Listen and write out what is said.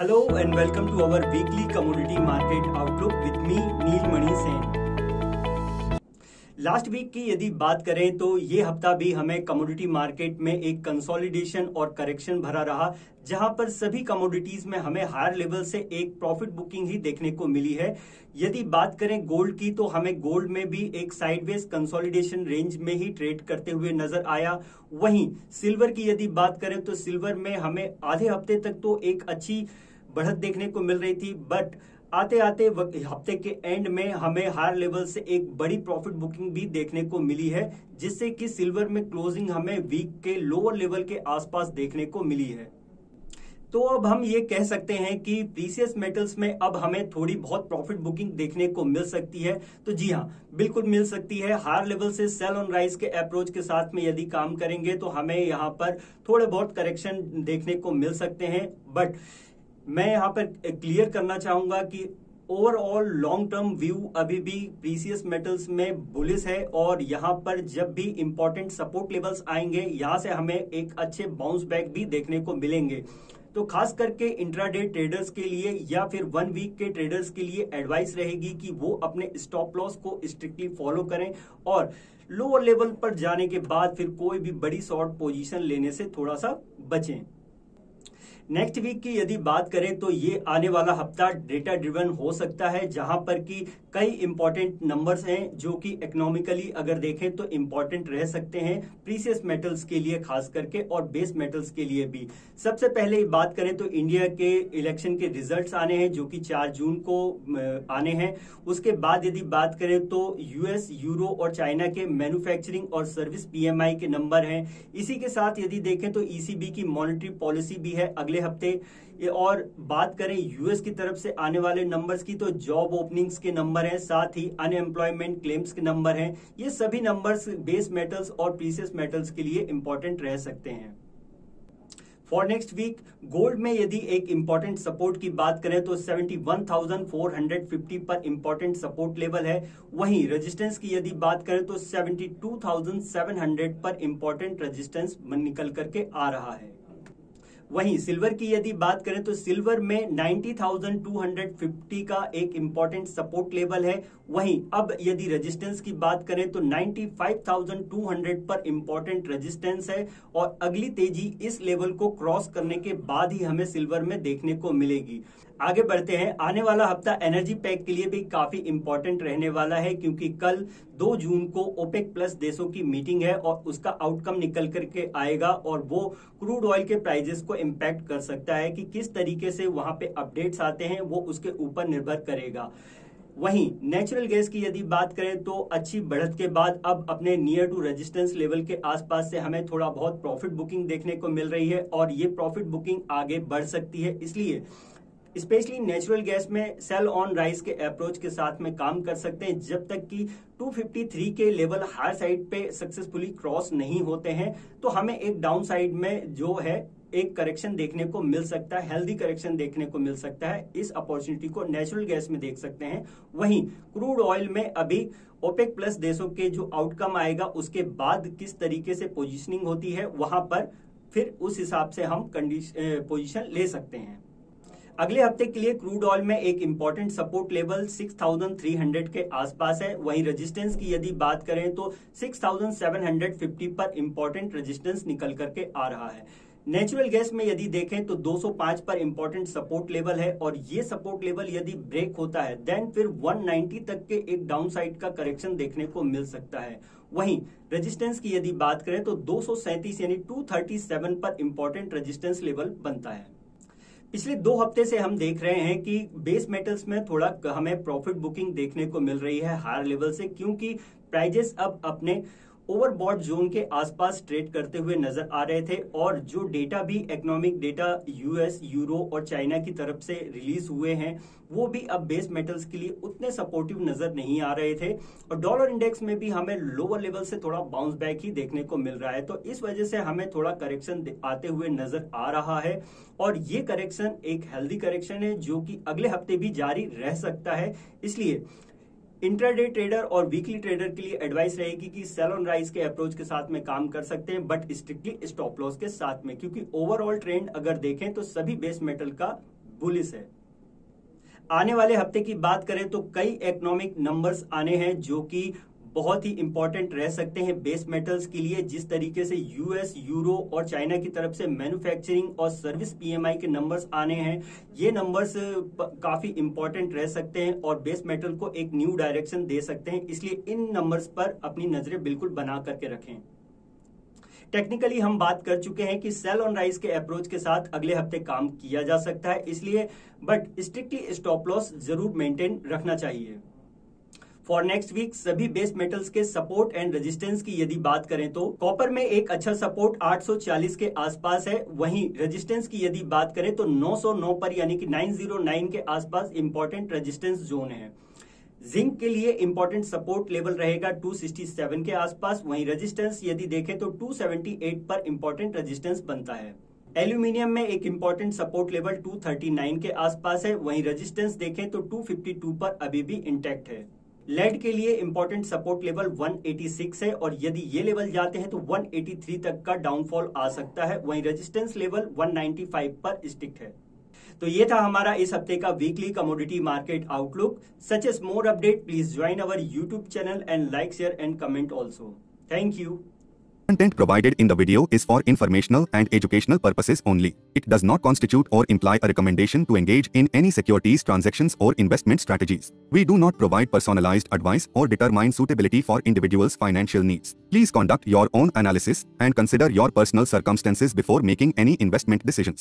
Hello and welcome to our weekly commodity market outlook with me Neelmani Sen. Last week की यदि बात करें तो ये हफ्ता भी हमें कमोडिटी मार्केट में एक कंसोलिडेशन और करेक्शन भरा रहा, जहां पर सभी कमोडिटीज में हमें हायर लेवल से एक प्रॉफिट बुकिंग ही देखने को मिली है। यदि बात करें गोल्ड की तो हमें गोल्ड में भी एक साइडवेज कंसोलिडेशन रेंज में ही ट्रेड करते हुए नजर आया। वहीं सिल्वर की यदि बात करें तो सिल्वर में हमें आधे हफ्ते तक तो एक अच्छी बढ़त देखने को मिल रही थी, बट आते आते हफ्ते के एंड में हमें हायर लेवल से एक बड़ी प्रॉफिट बुकिंग भी देखने को मिली है, जिससे कि सिल्वर में क्लोजिंग हमें वीक के लोअर लेवल के आसपास देखने को मिली है। तो अब हम ये कह सकते हैं कि प्रीशियस मेटल्स में अब हमें थोड़ी बहुत प्रॉफिट बुकिंग देखने को मिल सकती है। तो जी हाँ, बिल्कुल मिल सकती है। हायर लेवल से सेल ऑन राइज के अप्रोच के साथ में यदि काम करेंगे तो हमें यहाँ पर थोड़े बहुत करेक्शन देखने को मिल सकते हैं, बट मैं यहाँ पर क्लियर करना चाहूंगा कि ओवरऑल लॉन्ग टर्म व्यू अभी भी प्रीशियस मेटल्स में बुलिश है, और यहाँ पर जब भी इंपॉर्टेंट सपोर्ट लेवल्स आएंगे यहाँ से हमें एक अच्छे बाउंस बैक भी देखने को मिलेंगे। तो खास करके इंट्राडे ट्रेडर्स के लिए या फिर 1 वीक के ट्रेडर्स के लिए एडवाइस रहेगी कि वो अपने स्टॉप लॉस को स्ट्रिक्टली फॉलो करें और लोअर लेवल पर जाने के बाद फिर कोई भी बड़ी शॉर्ट पोजीशन लेने से थोड़ा सा बचें। नेक्स्ट वीक की यदि बात करें तो ये आने वाला हफ्ता डेटा ड्रिवन हो सकता है, जहां पर कि कई इंपॉर्टेंट नंबर्स हैं जो कि इकोनॉमिकली अगर देखें तो इंपॉर्टेंट रह सकते हैं प्रीशियस मेटल्स के लिए खास करके, और बेस मेटल्स के लिए भी। सबसे पहले बात करें तो इंडिया के इलेक्शन के रिजल्ट्स आने हैं जो कि 4 जून को आने हैं। उसके बाद यदि बात करें तो यूएस, यूरो और चाइना के मैन्युफैक्चरिंग और सर्विस पीएमआई के नंबर हैं। इसी के साथ यदि देखें तो ईसीबी की मॉनेटरी पॉलिसी भी है अगले हफ्ते। और बात करें यूएस की तरफ से आने वाले नंबर्स की तो जॉब ओपनिंग्स के नंबर हैं, साथ ही अनएम्प्लॉयमेंट क्लेम्स के नंबर हैं। ये सभी नंबर्स बेस मेटल्स और प्रीशियस मेटल्स के लिए इंपॉर्टेंट रह सकते हैं। फॉर नेक्स्ट वीक गोल्ड में यदि एक इंपॉर्टेंट सपोर्ट की बात करें तो 71,450 पर इंपॉर्टेंट सपोर्ट लेवल है। वहीं रेजिस्टेंस की यदि बात करें तो 72,700 पर इंपॉर्टेंट रेजिस्टेंस निकल करके आ रहा है। वहीं सिल्वर की यदि बात करें तो सिल्वर में 90,250 का एक इंपॉर्टेंट सपोर्ट लेवल है। वहीं अब यदि रेजिस्टेंस की बात करें तो 95,200 पर इंपॉर्टेंट रेजिस्टेंस है, और अगली तेजी इस लेवल को क्रॉस करने के बाद ही हमें सिल्वर में देखने को मिलेगी। आगे बढ़ते हैं। आने वाला हफ्ता एनर्जी पैक के लिए भी काफी इंपॉर्टेंट रहने वाला है, क्योंकि कल 2 जून को ओपेक प्लस देशों की मीटिंग है और उसका आउटकम निकल करके आएगा, और वो क्रूड ऑयल के प्राइजेस को इम्पैक्ट कर सकता है। कि किस तरीके से वहां पे अपडेट्स आते हैं वो उसके ऊपर निर्भर करेगा। वहीं नेचुरल गैस की यदि बात करें तो अच्छी बढ़त के बाद अब अपने नियर टू रेजिस्टेंस लेवल के आसपास से हमें थोड़ा बहुत प्रॉफिट बुकिंग देखने को मिल रही है, और ये प्रॉफिट बुकिंग आगे बढ़ सकती है। इसलिए स्पेशली नेचुरल गैस में सेल ऑन राइज के अप्रोच के साथ में काम कर सकते हैं जब तक कि 253 के लेवल हायर साइड पे सक्सेसफुली क्रॉस नहीं होते हैं। तो हमें एक डाउन साइड में जो है एक करेक्शन देखने को मिल सकता है, हेल्दी करेक्शन देखने को मिल सकता है। इस अपॉर्चुनिटी को नेचुरल गैस में देख सकते हैं। वहीं क्रूड ऑयल में अभी ओपेक प्लस देशों के जो आउटकम आएगा उसके बाद किस तरीके से पोजीशनिंग होती है, वहां पर फिर उस हिसाब से हम पोजीशन ले सकते हैं। अगले हफ्ते के लिए क्रूड ऑयल में एक इंपॉर्टेंट सपोर्ट लेवल 6,300 के आसपास है। वहीं रेजिस्टेंस की यदि बात करें तो 6,750 पर इंपॉर्टेंट रेजिस्टेंस निकल करके आ रहा है। नेचुरल गैस में यदि देखें तो 205 पर इंपॉर्टेंट सपोर्ट लेवल है, और ये सपोर्ट लेवल यदि ब्रेक होता है देन फिर 190 तक के एक डाउन साइड का करेक्शन देखने को मिल सकता है। वहीं रेजिस्टेंस की यदि बात करें तो 237 यानी 237 पर इंपॉर्टेंट रेजिस्टेंस लेवल बनता है। पिछले 2 हफ्ते से हम देख रहे हैं कि बेस मेटल्स में थोड़ा हमें प्रॉफिट बुकिंग देखने को मिल रही है हायर लेवल से, क्योंकि प्राइजेस अब अपने ओवरबॉट जोन के आसपास ट्रेड करते हुए नजर आ रहे थे, और जो डेटा भी इकोनॉमिक डेटा यूएस, यूरो और चाइना की तरफ से रिलीज हुए हैं वो भी अब बेस मेटल्स के लिए उतने सपोर्टिव नजर नहीं आ रहे थे, और डॉलर इंडेक्स में भी हमें लोअर लेवल से थोड़ा बाउंस बैक ही देखने को मिल रहा है। तो इस वजह से हमें थोड़ा करेक्शन आते हुए नजर आ रहा है, और ये करेक्शन एक हेल्दी करेक्शन है जो कि अगले हफ्ते भी जारी रह सकता है। इसलिए इंट्राडे ट्रेडर और वीकली ट्रेडर के लिए एडवाइस रहेगी कि सेल ऑन राइज के अप्रोच के साथ में काम कर सकते हैं, बट स्ट्रिक्टली स्टॉप लॉस के साथ में, क्योंकि ओवरऑल ट्रेंड अगर देखें तो सभी बेस मेटल का बुलिश है। आने वाले हफ्ते की बात करें तो कई इकोनॉमिक नंबर्स आने हैं जो कि बहुत ही इंपॉर्टेंट रह सकते हैं बेस मेटल्स के लिए। जिस तरीके से यूएस, यूरो और चाइना की तरफ से मैन्युफैक्चरिंग और सर्विस पीएमआई के नंबर्स आने हैं, ये नंबर्स काफी इंपॉर्टेंट रह सकते हैं और बेस मेटल को एक न्यू डायरेक्शन दे सकते हैं। इसलिए इन नंबर्स पर अपनी नजरें बिल्कुल बना करके रखें। टेक्निकली हम बात कर चुके हैं कि सेल ऑन राइज के अप्रोच के साथ अगले हफ्ते काम किया जा सकता है, इसलिए बट स्ट्रिक्टली स्टॉप लॉस जरूर मेंटेन रखना चाहिए। फॉर नेक्स्ट वीक सभी बेस मेटल्स के सपोर्ट एंड रेजिस्टेंस की यदि बात करें तो कॉपर में एक अच्छा सपोर्ट 840 के आसपास है। वहीं रेजिस्टेंस की यदि बात करें तो 909 पर यानी कि 909 के आसपास इंपॉर्टेंट रेजिस्टेंस जोन है। जिंक के लिए इंपॉर्टेंट सपोर्ट लेवल रहेगा 267 के आसपास। वहीं रेजिस्टेंस यदि देखें तो 278 पर इंपॉर्टेंट रेजिस्टेंस बनता है। एल्यूमिनियम में एक इंपॉर्टेंट सपोर्ट लेवल 239 के आसपास है। वहीं रेजिस्टेंस देखें तो 252 पर अभी भी इंटैक्ट है। लेड के लिए इंपॉर्टेंट सपोर्ट लेवल 186 है और यदि ये लेवल जाते हैं तो 183 तक का डाउनफॉल आ सकता है। वहीं रेजिस्टेंस लेवल 195 पर स्टिक है। तो ये था हमारा इस हफ्ते का weekly commodity market outlook. Such as more update please join our YouTube channel and like, share and comment also. Thank you. Content provided in the video is for informational and educational purposes only. It does not constitute or imply a recommendation to engage in any securities transactions or investment strategies. We do not provide personalized advice or determine suitability for individuals' financial needs. Please conduct your own analysis and consider your personal circumstances before making any investment decisions.